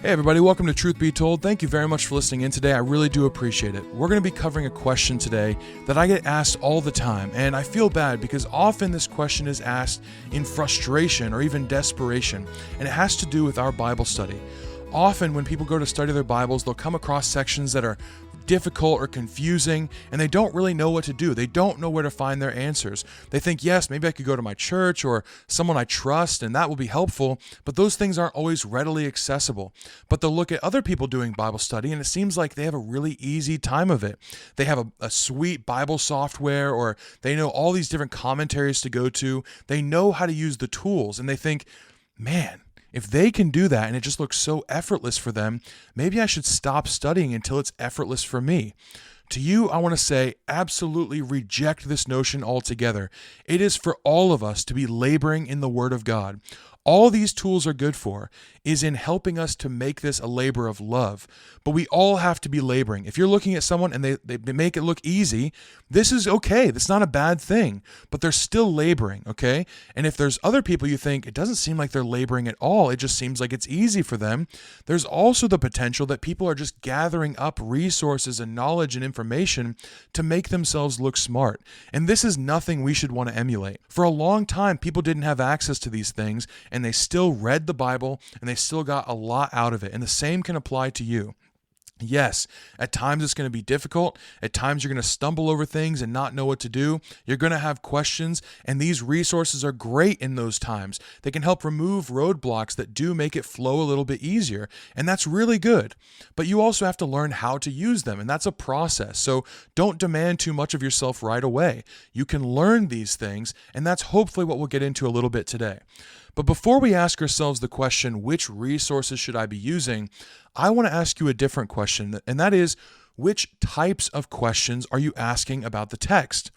Hey everybody, welcome to Truth Be Told. Thank you very much for listening in today. I really do appreciate it. We're going to be covering a question today that I get asked all the time, and I feel bad because often this question is asked in frustration or even desperation, and it has to do with our Bible study. Often when people go to study their Bibles, they'll come across sections that are difficult or confusing, and they don't really know what to do. They don't know where to find their answers. They think, yes, maybe I could go to my church or someone I trust, and that will be helpful, but those things aren't always readily accessible. But they'll look at other people doing Bible study, and it seems like they have a really easy time of it. They have a sweet Bible software, or they know all these different commentaries to go to. They know how to use the tools, and they think, man, if they can do that and it just looks so effortless for them, maybe I should stop studying until it's effortless for me. To you, I want to say, absolutely reject this notion altogether. It is for all of us to be laboring in the Word of God. All these tools are good for is in helping us to make this a labor of love. But we all have to be laboring. If you're looking at someone and they make it look easy, this is okay. That's not a bad thing. But they're still laboring, okay? And if there's other people you think, it doesn't seem like they're laboring at all, it just seems like it's easy for them, there's also the potential that people are just gathering up resources and knowledge and information to make themselves look smart. And this is nothing we should want to emulate. For a long time, people didn't have access to these things, and they still read the Bible, and they still got a lot out of it. And the same can apply to you. Yes, at times it's going to be difficult. At times you're going to stumble over things and not know what to do. You're going to have questions, and these resources are great in those times. They can help remove roadblocks that do make it flow a little bit easier, and that's really good. But you also have to learn how to use them, and that's a process. So don't demand too much of yourself right away. You can learn these things, and that's hopefully what we'll get into a little bit today. But before we ask ourselves the question, which resources should I be using, I want to ask you a different question, and that is, which types of questions are you asking about the text?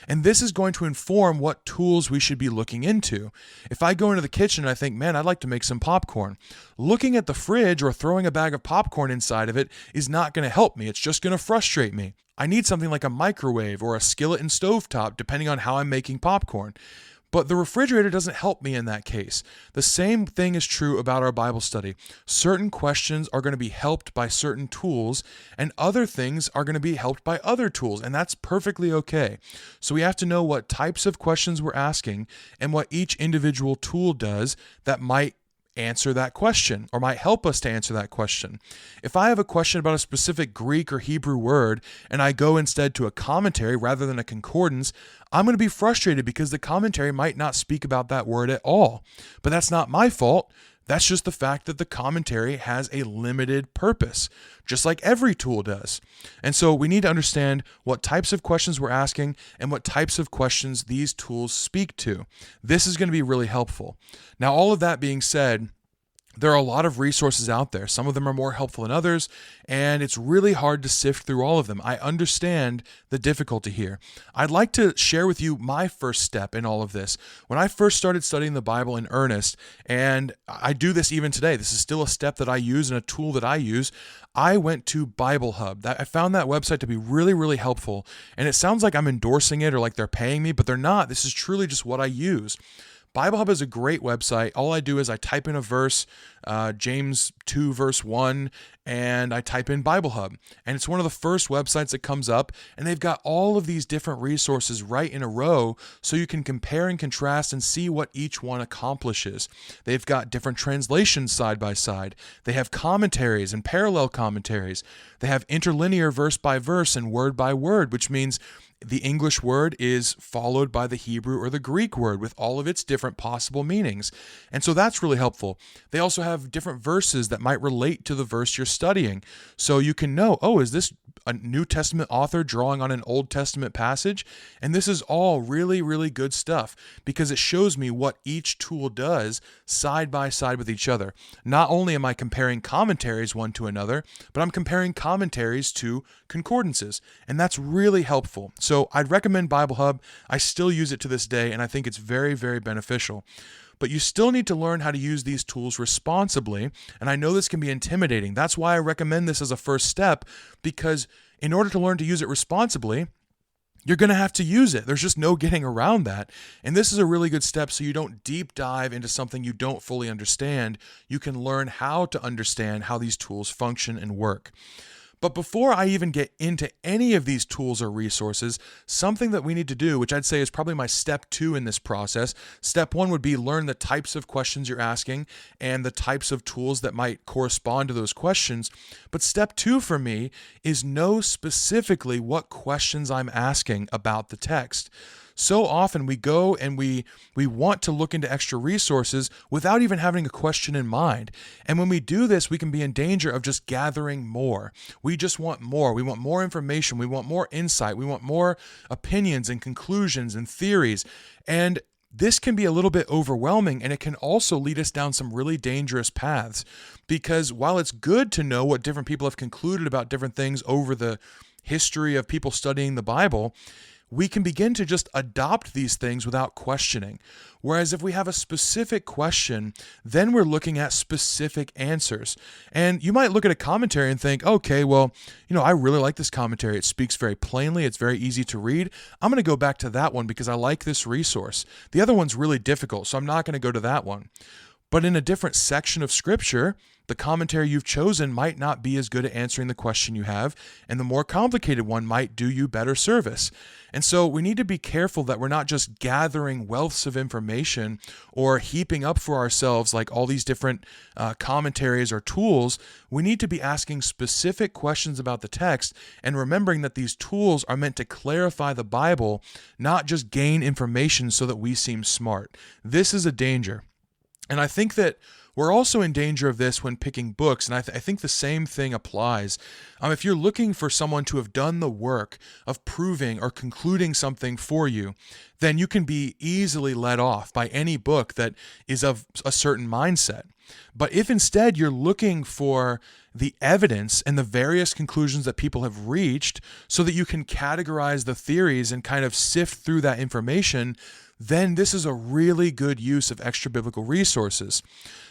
And this is going to inform what tools we should be looking into. If I go into the kitchen and I think, man, I'd like to make some popcorn, looking at the fridge or throwing a bag of popcorn inside of it is not going to help me. It's just going to frustrate me. I need something like a microwave or a skillet and stovetop, depending on how I'm making popcorn. But the refrigerator doesn't help me in that case. The same thing is true about our Bible study. Certain questions are going to be helped by certain tools, and other things are going to be helped by other tools, and that's perfectly okay. So we have to know what types of questions we're asking and what each individual tool does that might answer that question or might help us to answer that question. If I have a question about a specific Greek or Hebrew word and I go instead to a commentary rather than a concordance, I'm going to be frustrated because the commentary might not speak about that word at all. But that's not my fault. That's just the fact that the commentary has a limited purpose, just like every tool does. And so we need to understand what types of questions we're asking and what types of questions these tools speak to. This is going to be really helpful. Now, all of that being said, there are a lot of resources out there. Some of them are more helpful than others, and it's really hard to sift through all of them. I understand the difficulty here. I'd like to share with you my first step in all of this. When I first started studying the Bible in earnest, and I do this even today, this is still a step that I use and a tool that I use, I went to Bible Hub. I found that website to be really, really helpful, and it sounds like I'm endorsing it or like they're paying me, but they're not. This is truly just what I use. Bible Hub is a great website. All I do is I type in a verse, James 2 verse 1, and I type in Bible Hub. And it's one of the first websites that comes up, and they've got all of these different resources right in a row so you can compare and contrast and see what each one accomplishes. They've got different translations side by side. They have commentaries and parallel commentaries. They have interlinear verse by verse and word by word, which means the English word is followed by the Hebrew or the Greek word with all of its different possible meanings. And so that's really helpful. They also have different verses that might relate to the verse you're studying. So you can know, oh, is this a New Testament author drawing on an Old Testament passage? And this is all really, really good stuff because it shows me what each tool does side by side with each other. Not only am I comparing commentaries one to another, but I'm comparing commentaries to concordances, and that's really helpful. So I'd recommend Bible Hub. I still use it to this day, and I think it's very, very beneficial. But you still need to learn how to use these tools responsibly, and I know this can be intimidating. That's why I recommend this as a first step, because in order to learn to use it responsibly, you're going to have to use it. There's just no getting around that. And this is a really good step so you don't deep dive into something you don't fully understand. You can learn how to understand how these tools function and work. But before I even get into any of these tools or resources, something that we need to do, which I'd say is probably my step 2 in this process. Step 1 would be learn the types of questions you're asking and the types of tools that might correspond to those questions. But step 2 for me is know specifically what questions I'm asking about the text. So often we go and we want to look into extra resources without even having a question in mind. And when we do this, we can be in danger of just gathering more. We just want more. We want more information. We want more insight. We want more opinions and conclusions and theories. And this can be a little bit overwhelming, and it can also lead us down some really dangerous paths. Because while it's good to know what different people have concluded about different things over the history of people studying the Bible, we can begin to just adopt these things without questioning. Whereas if we have a specific question, then we're looking at specific answers. And you might look at a commentary and think, okay, well, I really like this commentary. It speaks very plainly. It's very easy to read. I'm going to go back to that one because I like this resource. The other one's really difficult, so I'm not going to go to that one. But in a different section of Scripture, the commentary you've chosen might not be as good at answering the question you have, and the more complicated one might do you better service. And so we need to be careful that we're not just gathering wealths of information or heaping up for ourselves like all these different commentaries or tools. We need to be asking specific questions about the text and remembering that these tools are meant to clarify the Bible, not just gain information so that we seem smart. This is a danger. And I think that we're also in danger of this when picking books, and I think the same thing applies. If you're looking for someone to have done the work of proving or concluding something for you, then you can be easily led off by any book that is of a certain mindset. But if instead you're looking for the evidence and the various conclusions that people have reached so that you can categorize the theories and kind of sift through that information, then this is a really good use of extra-biblical resources.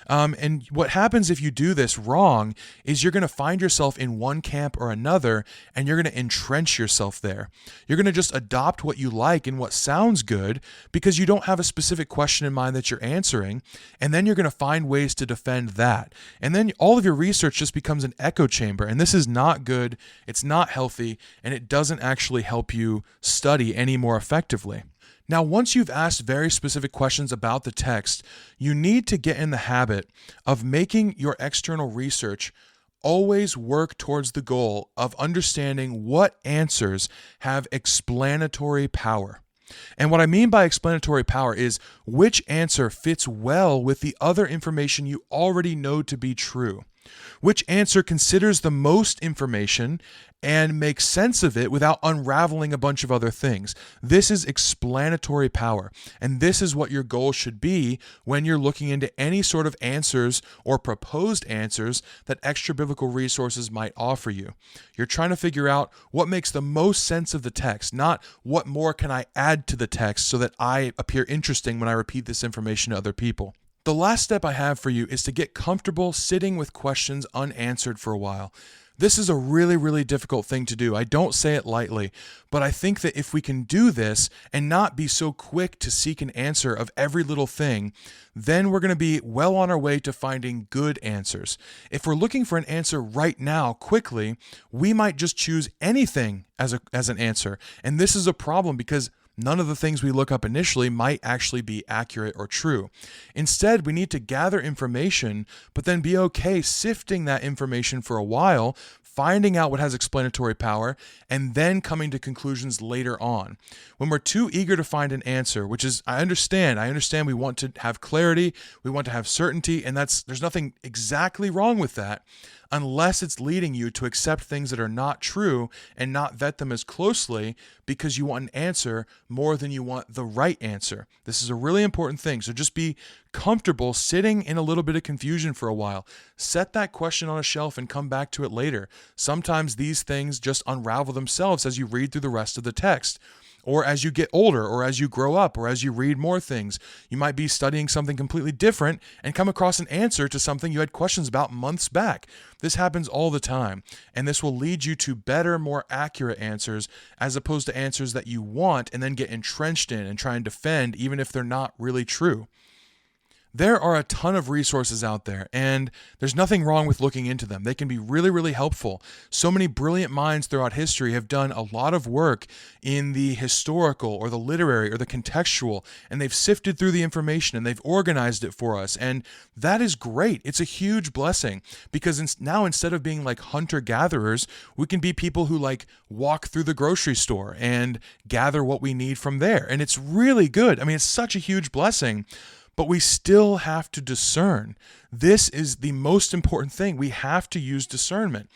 And what happens if you do this wrong is you're going to find yourself in one camp or another, and you're going to entrench yourself there. You're going to just adopt what you like and what sounds good because you don't have a specific question in mind that you're answering, and then you're going to find ways to defend that. And then all of your research just becomes an echo chamber, and this is not good, it's not healthy, and it doesn't actually help you study any more effectively. Now, once you've asked very specific questions about the text, you need to get in the habit of making your external research always work towards the goal of understanding what answers have explanatory power. And what I mean by explanatory power is which answer fits well with the other information you already know to be true. Which answer considers the most information and makes sense of it without unraveling a bunch of other things. This is explanatory power, and this is what your goal should be when you're looking into any sort of answers or proposed answers that extra-biblical resources might offer you. You're trying to figure out what makes the most sense of the text, not what more can I add to the text so that I appear interesting when I repeat this information to other people. The last step I have for you is to get comfortable sitting with questions unanswered for a while. This is a really, really difficult thing to do. I don't say it lightly, but I think that if we can do this and not be so quick to seek an answer of every little thing, then we're going to be well on our way to finding good answers. If we're looking for an answer right now, quickly, we might just choose anything as an answer. And this is a problem because none of the things we look up initially might actually be accurate or true. Instead, we need to gather information, but then be okay sifting that information for a while, finding out what has explanatory power, and then coming to conclusions later on. When we're too eager to find an answer, which is, I understand we want to have clarity, we want to have certainty, and there's nothing exactly wrong with that, unless it's leading you to accept things that are not true and not vet them as closely because you want an answer more than you want the right answer. This is a really important thing. So just be comfortable sitting in a little bit of confusion for a while. Set that question on a shelf and come back to it later. Sometimes these things just unravel themselves as you read through the rest of the text. Or as you get older, or as you grow up, or as you read more things, you might be studying something completely different and come across an answer to something you had questions about months back. This happens all the time, and this will lead you to better, more accurate answers as opposed to answers that you want and then get entrenched in and try and defend even if they're not really true. There are a ton of resources out there, and there's nothing wrong with looking into them. They can be really, really helpful. So many brilliant minds throughout history have done a lot of work in the historical or the literary or the contextual, and they've sifted through the information and they've organized it for us. And that is great. It's a huge blessing because now instead of being like hunter-gatherers, we can be people who like walk through the grocery store and gather what we need from there. And it's really good. I mean, it's such a huge blessing. But we still have to discern. This is the most important thing. We have to use discernment.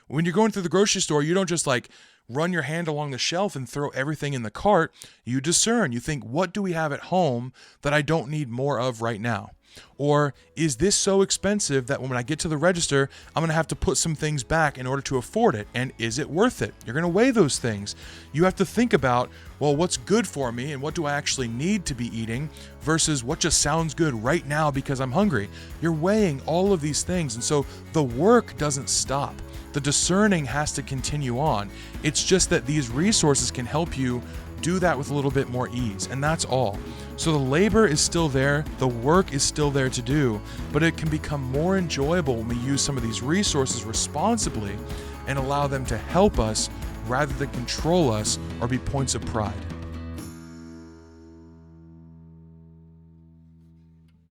When you're going through the grocery store, you don't just like run your hand along the shelf and throw everything in the cart. You discern. You think, what do we have at home that I don't need more of right now? Or is this so expensive that when I get to the register, I'm going to have to put some things back in order to afford it? And is it worth it? You're going to weigh those things. You have to think about, well, what's good for me and what do I actually need to be eating versus what just sounds good right now because I'm hungry. You're weighing all of these things. And so the work doesn't stop. The discerning has to continue on. It's just that these resources can help you do that with a little bit more ease, and that's all. So the labor is still there, the work is still there to do, but it can become more enjoyable when we use some of these resources responsibly and allow them to help us rather than control us or be points of pride.